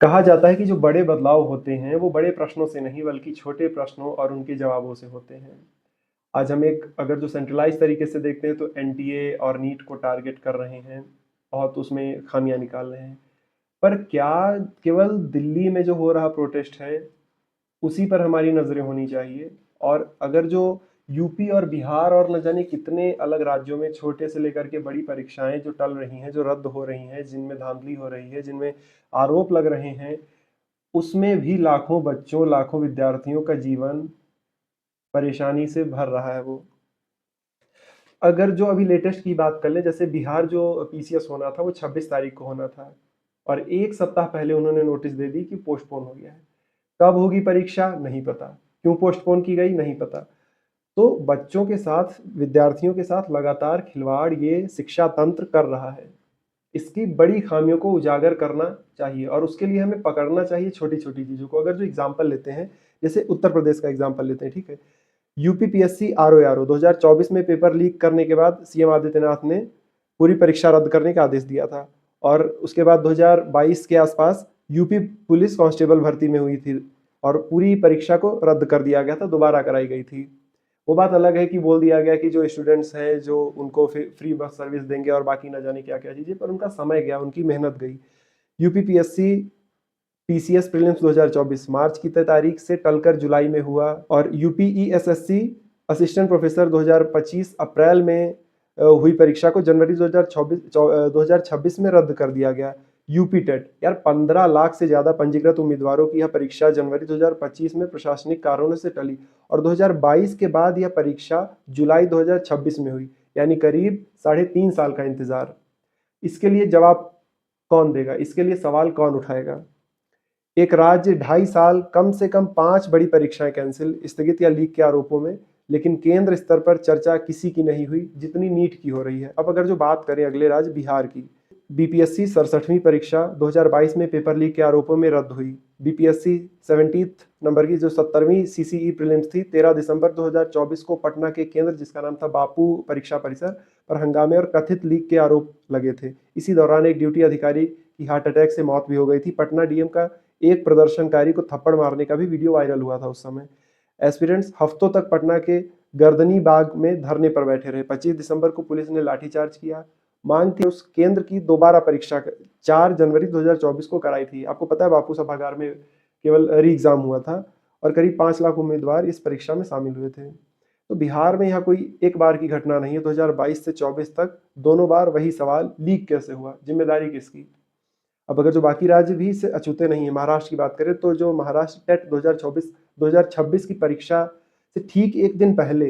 कहा जाता है कि जो बड़े बदलाव होते हैं वो बड़े प्रश्नों से नहीं बल्कि छोटे प्रश्नों और उनके जवाबों से होते हैं। आज हम एक अगर जो सेंट्रलाइज तरीके से देखते हैं तो एनटीए और नीट को टारगेट कर रहे हैं, बहुत उसमें खामियां निकाल रहे हैं। पर क्या केवल दिल्ली में जो हो रहा प्रोटेस्ट है उसी पर हमारी नजरें होनी चाहिए? और अगर जो यूपी और बिहार और न जाने कितने अलग राज्यों में छोटे से लेकर के बड़ी परीक्षाएं जो टल रही हैं, जो रद्द हो रही हैं, जिनमें धांधली हो रही है, जिनमें आरोप लग रहे हैं, उसमें भी लाखों बच्चों, लाखों विद्यार्थियों का जीवन परेशानी से भर रहा है वो। अगर जो अभी लेटेस्ट की बात कर लें, जैसे बिहार जो पीसीएस होना था वो 26 तारीख को होना था और एक सप्ताह पहले उन्होंने नोटिस दे दी कि पोस्टपोन हो गया है। कब होगी परीक्षा नहीं पता, क्यों पोस्टपोन की गई नहीं पता। तो बच्चों के साथ, विद्यार्थियों के साथ लगातार खिलवाड़ ये शिक्षा तंत्र कर रहा है। इसकी बड़ी खामियों को उजागर करना चाहिए और उसके लिए हमें पकड़ना चाहिए छोटी छोटी चीजों को। अगर जो एग्जाम्पल लेते हैं, जैसे उत्तर प्रदेश का एग्जाम्पल लेते हैं, ठीक है। यूपीपीएससी आरओ 2024 में पेपर लीक करने के बाद सीएम आदित्यनाथ ने पूरी परीक्षा रद्द करने का आदेश दिया था और उसके बाद 2022 के आसपास यूपी पुलिस कांस्टेबल भर्ती में हुई थी और पूरी परीक्षा को रद्द कर दिया गया था, दोबारा कराई गई थी। वो बात अलग है कि बोल दिया गया कि जो स्टूडेंट्स हैं जो उनको फ्री बस सर्विस देंगे और बाकी ना जाने क्या क्या चीजें, पर उनका समय गया, उनकी मेहनत गई। यूपीपीएससी पीसीएस प्रीलिम्स 2024 मार्च की तारीख से टलकर जुलाई में हुआ और यूपीईएसएससी असिस्टेंट प्रोफेसर 2025 अप्रैल में हुई परीक्षा को जनवरी 2026 में रद्द कर दिया गया। यूपी टेट, यार 15 लाख से ज्यादा पंजीकृत उम्मीदवारों की यह परीक्षा जनवरी 2025 में प्रशासनिक कारणों से टली और 2022 के बाद यह परीक्षा जुलाई 2026 में हुई, यानी करीब 3.5 साल का इंतजार। इसके लिए जवाब कौन देगा? इसके लिए सवाल कौन उठाएगा? एक राज्य 2.5 साल, कम से कम 5 बड़ी परीक्षाएं कैंसिल, स्थगित या लीक के आरोपों में, लेकिन केंद्र स्तर पर चर्चा किसी की नहीं हुई जितनी नीट की हो रही है। अब अगर जो बात करें अगले राज्य बिहार की, बीपीएससी 67वीं परीक्षा 2022 में पेपर लीक के आरोपों में रद्द हुई। बीपीएससी 70 नंबर की जो 70वीं सीसीई प्रीलिम्स थी 13 दिसंबर 2024 को पटना के केंद्र, जिसका नाम था बापू परीक्षा परिसर, पर हंगामे और कथित लीक के आरोप लगे थे। इसी दौरान एक ड्यूटी अधिकारी की हार्ट अटैक से मौत भी हो गई थी। पटना डीएम का एक प्रदर्शनकारी को थप्पड़ मारने का भी वीडियो वायरल हुआ था उस समय। एस्पिरेंट्स हफ्तों तक पटना के गर्दनी बाग में धरने पर बैठे रहे। 25 दिसंबर को पुलिस ने लाठीचार्ज किया। मांग थी उस केंद्र की दोबारा परीक्षा 4 जनवरी 2024 को कराई थी। आपको पता है बापू सभागार में केवल री एग्जाम हुआ था और करीब 5 लाख उम्मीदवार इस परीक्षा में शामिल हुए थे। तो बिहार में यहाँ कोई एक बार की घटना नहीं है, 2022 से 24 तक दोनों बार वही सवाल, लीक कैसे हुआ, जिम्मेदारी किसकी? अब अगर जो बाकी राज्य भी इससे अछूते नहीं है, महाराष्ट्र की बात करें तो जो महाराष्ट्र टेट 2026 की परीक्षा से ठीक एक दिन पहले,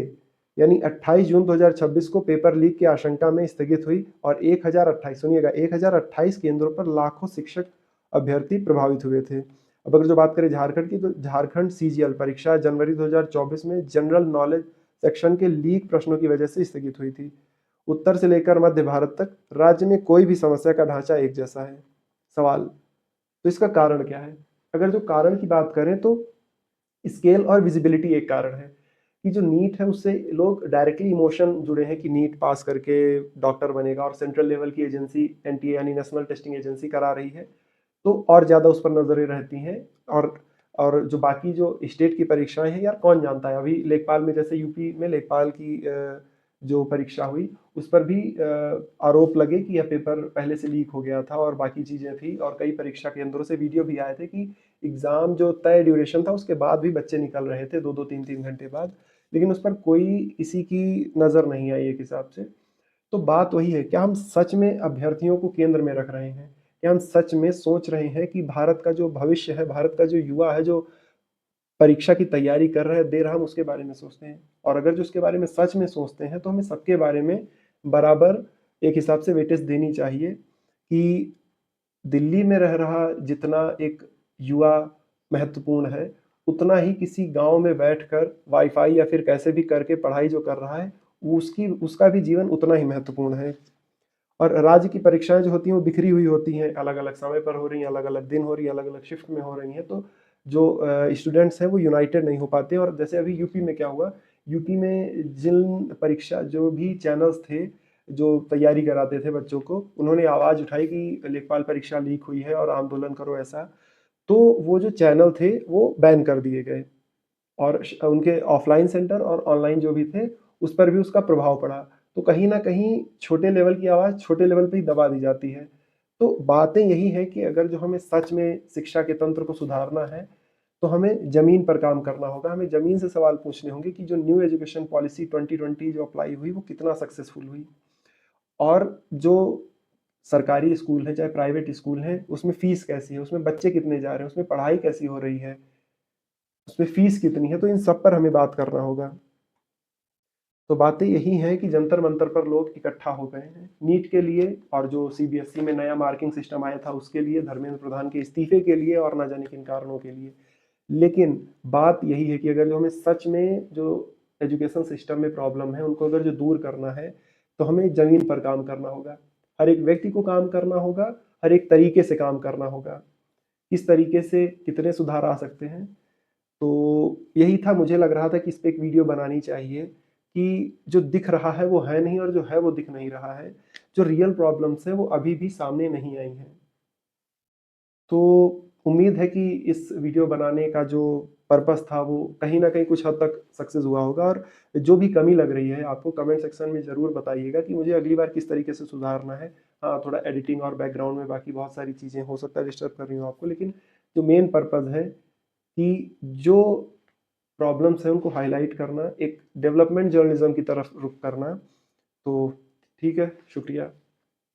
यानी 28 जून 2026 को पेपर लीक की आशंका में स्थगित हुई और 1028, सुनिएगा, 1028 केंद्रों पर लाखों शिक्षक अभ्यर्थी प्रभावित हुए थे। अब अगर जो बात करें झारखंड की, तो झारखंड सीजीएल परीक्षा जनवरी 2024 में जनरल नॉलेज सेक्शन के लीक प्रश्नों की वजह से स्थगित हुई थी। उत्तर से लेकर मध्य भारत तक राज्य में कोई भी समस्या का ढांचा एक जैसा है। सवाल, तो इसका कारण क्या है? अगर जो कारण की बात करें तो स्केल और विजिबिलिटी एक कारण है कि जो नीट है उससे लोग डायरेक्टली इमोशन जुड़े हैं कि नीट पास करके डॉक्टर बनेगा और सेंट्रल लेवल की एजेंसी एनटीए यानी नेशनल टेस्टिंग एजेंसी करा रही है, तो और ज़्यादा उस पर नजरें रहती हैं। और जो बाकी जो स्टेट की परीक्षाएं हैं, यार कौन जानता है, अभी लेखपाल में, जैसे यूपी में लेखपाल की जो परीक्षा हुई उस पर भी आरोप लगे कि यह पेपर पहले से लीक हो गया था और बाकी चीज़ें थी और कई परीक्षा केंद्रों से वीडियो भी आए थे कि एग्ज़ाम जो तय ड्यूरेशन था उसके बाद भी बच्चे निकल रहे थे 2-2 3-3 घंटे बाद, लेकिन उस पर कोई किसी की नज़र नहीं आई एक हिसाब से। तो बात वही है, क्या हम सच में अभ्यर्थियों को केंद्र में रख रहे हैं? क्या हम सच में सोच रहे हैं कि भारत का जो भविष्य है, भारत का जो युवा है, जो परीक्षा की तैयारी कर रहा है, दे रहा, हम उसके बारे में सोचते हैं? और अगर जो उसके बारे में सच में सोचते हैं तो हमें सबके बारे में बराबर एक हिसाब से वेटेज देनी चाहिए कि दिल्ली में रह रहा जितना एक युवा महत्वपूर्ण है, उतना ही किसी गांव में बैठकर वाईफाई या फिर कैसे भी करके पढ़ाई जो कर रहा है, उसकी उसका भी जीवन उतना ही महत्वपूर्ण है। और राज्य की परीक्षाएं जो होती हैं वो बिखरी हुई होती हैं, अलग अलग समय पर हो रही हैं, अलग अलग दिन हो रही हैं, अलग अलग शिफ्ट में हो रही हैं, तो जो स्टूडेंट्स हैं वो यूनाइटेड नहीं हो पाते। और जैसे अभी यूपी में क्या हुआ, यूपी में जिन परीक्षा जो भी चैनल्स थे जो तैयारी कराते थे बच्चों को, उन्होंने आवाज़ उठाई कि लेखपाल परीक्षा लीक हुई है और आंदोलन करो ऐसा। तो वो जो चैनल थे वो बैन कर दिए गए और उनके ऑफलाइन सेंटर और ऑनलाइन जो भी थे उस पर भी उसका प्रभाव पड़ा। तो कहीं न कहीं छोटे लेवल की आवाज़ छोटे लेवल पे ही दबा दी जाती है। तो बातें यही हैं कि अगर जो हमें सच में शिक्षा के तंत्र को सुधारना है, तो हमें ज़मीन पर काम करना होगा। हमें ज़मीन से सवाल पूछने होंगे कि जो न्यू एजुकेशन पॉलिसी 2020 जो अप्लाई हुई, वो कितना सक्सेसफुल हुई? और जो सरकारी स्कूल हैं, चाहे प्राइवेट स्कूल हैं, उसमें फ़ीस कैसी है? उसमें बच्चे कितने जा रहे हैं? उसमें पढ़ाई कैसी हो रही है? उसमें फ़ीस कितनी है? तो इन सब पर हमें बात करना होगा। तो बातें यही हैं कि जंतर-मंतर पर लोग इकट्ठा हो गए हैं। नीट के लिए और जो सीबीएसई में नया मार्किंग सिस्टम आया था उसके लिए, धर्मेंद्र प्रधान के इस्तीफे के लिए और ना जाने किन कारणों के लिए। लेकिन बात यही है कि अगर जो हमें सच में जो एजुकेशन सिस्टम में प्रॉब्लम है, उनको अगर जो दूर करना है, तो हमें ज़मीन पर काम करना होगा। हर एक व्यक्ति को काम करना होगा, हर एक तरीके से काम करना होगा। किस तरीके से कितने सुधार आ सकते हैं? तो यही था, मुझे लग रहा था कि इस पे एक वीडियो बनानी चाहिए कि जो दिख रहा है वो है नहीं और जो है वो दिख नहीं रहा है। जो रियल प्रॉब्लम्स हैं वो अभी भी सामने नहीं आई हैं। तो उम्मीद है कि इस वीडियो बनाने का जो पर्पस था वो कहीं न कहीं कुछ हद तक सक्सेस हुआ होगा और जो भी कमी लग रही है आपको कमेंट सेक्शन में ज़रूर बताइएगा कि मुझे अगली बार किस तरीके से सुधारना है। हाँ, थोड़ा एडिटिंग और बैकग्राउंड में बाकी बहुत सारी चीज़ें हो सकता है डिस्टर्ब कर रही हों आपको, लेकिन जो मेन पर्पज़ है कि जो प्रॉब्लम्स हैं उनको हाइलाइट करना, एक डेवलपमेंट जर्नलिज़्म की तरफ रुख करना। तो ठीक है, शुक्रिया।